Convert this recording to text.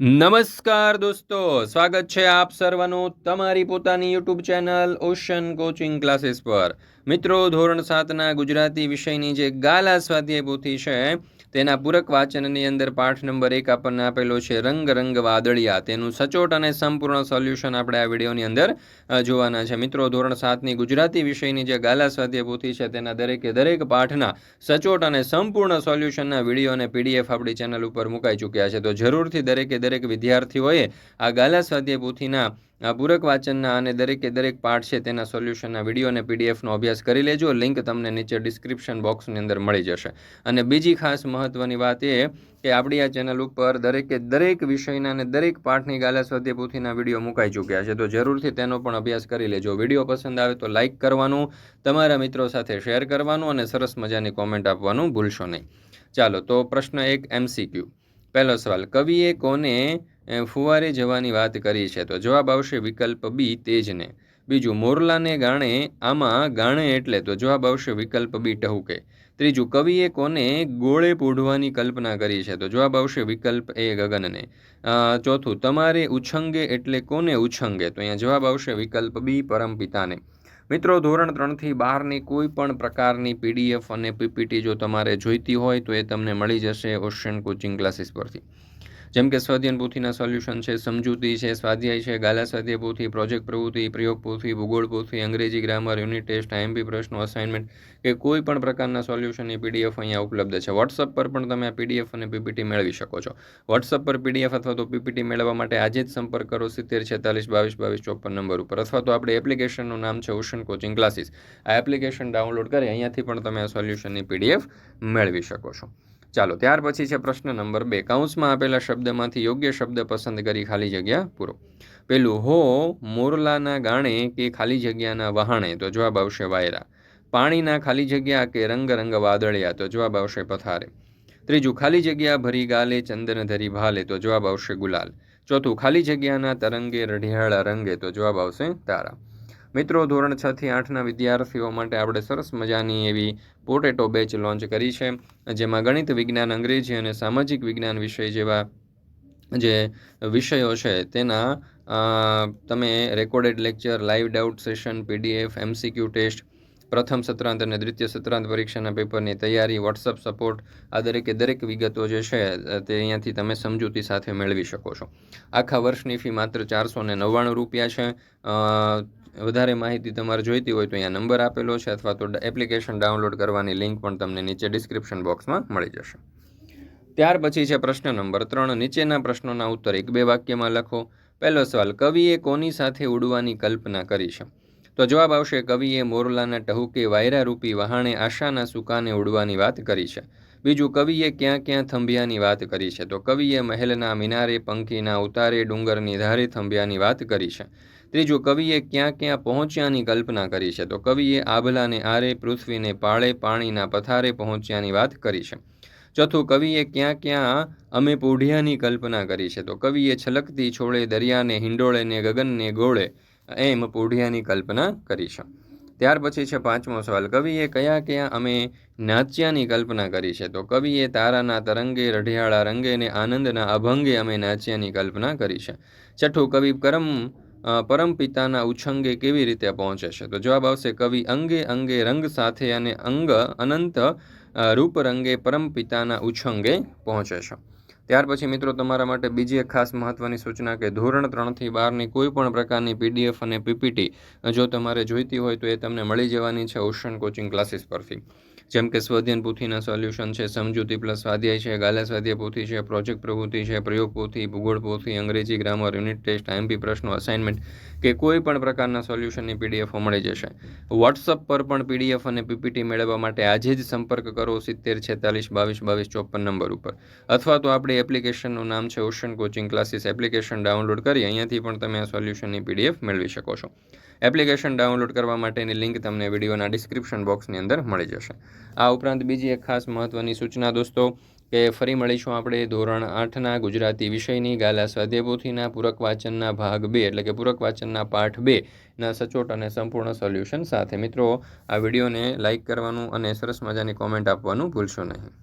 નમસ્કાર દોસ્તો, સ્વાગત છે આપ સર્વનું તમારી પોતાની YouTube channel ocean coaching classes પર। મિત્રો, ધોરણ 7ના ગુજરાતી વિષયની જે ગાલા સ્વાધ્યાય પોથી છે તેના પૂરક વાચનની અંદર પાઠ નંબર 1 આપણને આપેલો છે રંગ રંગ વાદળિયા। તેનું સચોટ અને સંપૂર્ણ સોલ્યુશન આપણે આ વિડીયોની અંદર જોવાના છે। મિત્રો, ધોરણ 7ની ગુજરાતી વિષયની જે ગાલા સ્વાધ્યાય પોથી છે તેના દરેક પાઠના સચોટ અને સંપૂર્ણ સોલ્યુશનના વિડીયો અને પીડીએફ આપણી ચેનલ ઉપર મુકાઈ ચૂક્યા છે। તો જરૂરથી દરેક વિદ્યાર્થીઓએ આ ગાલા સ્વાધ્યાય પોથીના પૂરક વાચનના અને દરેક પાઠ છે તેના સોલ્યુશનના વિડીયો અને પીડીએફનો અભ્યાસ કરી લેજો। લિંક તમને નીચે ડિસ્ક્રિપ્શન બોક્સની અંદર મળી જશે। અને બીજી ખાસ મહત્વની વાત એ કે આપણી આ ચેનલ ઉપર દરેક વિષયના અને દરેક પાઠની ગાલા સ્વાધ્યાય પોથીના વિડીયો મુકાઈ ચૂક્યા છે। તો જરૂરથી તેનો પણ અભ્યાસ કરી લેજો। વિડીયો પસંદ આવે તો લાઇક કરવાનું, તમારા મિત્રો સાથે શેર કરવાનું અને સરસ મજાની કોમેન્ટ આપવાનું ભૂલશો નહીં। ચાલો, તો પ્રશ્ન 1 MCQ। પહેલો સવાલ, કવિએ કોને ફુવારે જવાની વાત કરી છે? તો જવાબ આવશે વિકલ્પ બી, તેજને। બીજું, મોરલાને ગાણે, આમાં ગાણે એટલે? તો જવાબ આવશે વિકલ્પ બી, ટહુકે। ત્રીજું, કવિએ કોને ગોળે પોઢવાની કલ્પના કરી છે? તો જવાબ આવશે વિકલ્પ એ, ગગનને। ચોથું, તમારે ઉછંગે એટલે કોને ઉછંગે? તો અહીંયા જવાબ આવશે વિકલ્પ બી, પરમપિતાને। મિત્રો, ધોરણ 3થી 12ની કોઈ પણ પ્રકારની પીડીએફ અને પીપીટી જો તમારે જોઈતી હોય તો એ તમને મળી જશે ઓશન કોચિંગ ક્લાસીસ પરથી। જેમ કે સ્વાધ્યાય પોથીના સોલ્યુશન છે, સમજૂતી છે, સ્વાધ્યાય છે, ગાલા સ્વાધ્યાય પોથી, પ્રોજેક્ટ પ્રવૃત્તિ, પ્રયોગ પોથી, ભૂગોળ પોથી, અંગ્રેજી ગ્રામર, યુનિટ ટેસ્ટ, આઈએમપી પ્રશ્નો, અસાઇનમેન્ટ કે કોઈ પણ પ્રકારના સોલ્યુશનની પીડીએફ અહીંયા ઉપલબ્ધ છે। વોટ્સઅપ પર પણ તમે આ પીડીએફ અને પીપીટી મેળવી શકો છો। વોટ્સઅપ પર પીડીએફ અથવા તો પીપીટી મેળવવા માટે આજે જ સંપર્ક કરો 70 46 22 22 54 નંબર ઉપર, અથવા તો આપણી એપ્લિકેશનનું નામ છે ઓશન કોચિંગ ક્લાસીસ। આ એપ્લિકેશન ડાઉનલોડ કરી અહીંયાથી પણ તમે આ સોલ્યુશનની પીડીએફ મેળવી શકો છો। ચાલો, ત્યાર પછી છે પ્રશ્ન નંબર 2। કૌંસમાં આપેલા શબ્દમાંથી યોગ્ય શબ્દ પસંદ કરી ખાલી જગ્યા પૂરો। પેલું, હો મોરલાના ગાણે કે ખાલી જગ્યાના વહાણે? તો જવાબ આવશે વાયરા। પાણીના ખાલી જગ્યા કે રંગ રંગ વાદળિયા? તો જવાબ આવશે પથારે। ત્રીજું, ખાલી જગ્યા ભરી ગાલે ચંદન ધરી ભાલે? તો જવાબ આવશે ગુલાલ। ચોથું, ખાલી જગ્યાના તરંગે રઢિયાળા રંગે? તો જવાબ આવશે તારા। મિત્રો, ધોરણ 6 થી 8ના વિદ્યાર્થીઓ માટે આપણે સરસ મજાની એવી પોટેટો બેચ લોન્ચ કરી છે, જેમાં ગણિત, વિજ્ઞાન, અંગ્રેજી અને સામાજિક વિજ્ઞાન વિષય જેવા જે વિષયો છે તેના તમે recorded lecture, live doubt session, PDF, MCQ test, પ્રથમ સત્રાંત અને દ્વિતીય સત્રાંત પરીક્ષાના પેપરની તૈયારી, વોટ્સઅપ સપોર્ટ, આ દરેક વિગતો જે છે તે અહીંયાથી તમે સમજૂતી સાથે મેળવી શકો છો। આખા વર્ષની ફી માત્ર 499 રૂપિયા છે। વધારે માહિતી તમારે જોઈતી હોય તો અહીંયા નંબર આપેલો છે, અથવા તો એપ્લિકેશન ડાઉનલોડ કરવાની લિંક પણ તમને નીચે ડિસ્ક્રિપ્શન બોક્સમાં મળી જશે। ત્યાર પછી છે પ્રશ્ન નંબર 3। નીચેના પ્રશ્નોના ઉત્તર 1-2 વાક્યમાં લખો। પહેલો સવાલ, કવિએ કોની સાથે ઉડવાની કલ્પના કરી છે? તો જવાબ આવશે કવિએ મોરલાના ટહુકે વાયરારૂપી વહાણે આશાના સુકાને ઉડવાની વાત કરી છે। બીજું, કવિએ ક્યાં ક્યાં થંભિયાની વાત કરી છે? તો કવિએ મહેલના મિનારે, પંખીના ઉતારે, ડુંગરની ધારે થંભિયાની વાત કરી છે। ત્રીજું, કવિએ ક્યાં ક્યાં પહોંચ્યાની કલ્પના કરી છે? તો કવિએ આભલાને આરે, પૃથ્વીને પાળે, પાણીના પથારે પહોંચ્યાની વાત કરી છે। ચોથું, કવિએ ક્યાં ક્યાં અમે પોઢિયાની કલ્પના કરી છે? તો કવિએ છલકતી છોળે, દરિયાને હિંડોળે ને ગગનને ગોળે એમ પોઢિયાની કલ્પના કરી છે। ત્યાર પછી છે 5મો સવાલ, કવિએ કયા અમે નાચ્યાની કલ્પના કરી છે? તો કવિએ તારાના તરંગે, રઢિયાળા રંગે ને આનંદના અભંગે અમે નાચ્યાની કલ્પના કરી છે। છઠ્ઠું, કવિ પરમપિતાના ઉછંગે કેવી રીતે પહોંચે છે? તો જવાબ આવશે કવિ અંગે અંગે રંગ સાથે અને અનંત રૂપ રંગે પરમપિતાના ઉછંગે પહોંચે છે। ત્યાર પછી મિત્રો, તમારા માટે બીજી એક ખાસ મહત્વની સૂચના કે ધોરણ 3થી 12ની કોઈ પણ પ્રકારની પીડીએફ અને પીપીટી જો તમારે જોઈતી હોય તો એ તમને મળી જવાની છે ઓશન કોચિંગ ક્લાસીસ પરથી। જેમ કે સ્વાધ્યાય પોથીના સોલ્યુશન છે, સમજૂતી પ્લસ સ્વાધ્યાય છે, ગાલા સ્વાધ્યાય પોથી છે, પ્રોજેક્ટ પ્રવૃત્તિ છે, પ્રયોગ પોથી, ભૂગોળ પોથી, અંગ્રેજી ગ્રામર, યુનિટ ટેસ્ટ, આઈએમપી પ્રશ્નો, અસાઇનમેન્ટ કે કોઈ પણ પ્રકારના સોલ્યુશનની પીડીએફ મળી જશે। વોટ્સઅપ પર પણ પીડીએફ અને પીપીટી મેળવવા માટે આજે જ સંપર્ક કરો 70 46 22 22 54 નંબર ઉપર, અથવા તો આપણી એપ્લિકેશનનું નામ છે ocean coaching classes. Application download કરી અહીંયાથી પણ તમે આ સોલ્યુશનની પીડીએફ મેળવી શકો છો। એપ્લિકેશન ડાઉનલોડ કરવા માટેની લિંક તમને વિડીયોના ડિસ્ક્રિપ્શન બોક્સની અંદર મળી જશે। આ ઉપરાંત બીજી એક ખાસ મહત્વની સૂચના દોસ્તો કે ફરી મળીશું આપણે ધોરણ 8ના ગુજરાતી વિષયની ગાલા સ્વાધ્યાય પોથીના પૂરક વાચનના ભાગ 2 એટલે કે પૂરક વાચનના પાઠ 2ના સચોટ અને સંપૂર્ણ સોલ્યુશન સાથે। મિત્રો, આ વિડીયોને લાઇક કરવાનું અને સરસ મજાની કોમેન્ટ આપવાનું ભૂલશો નહીં।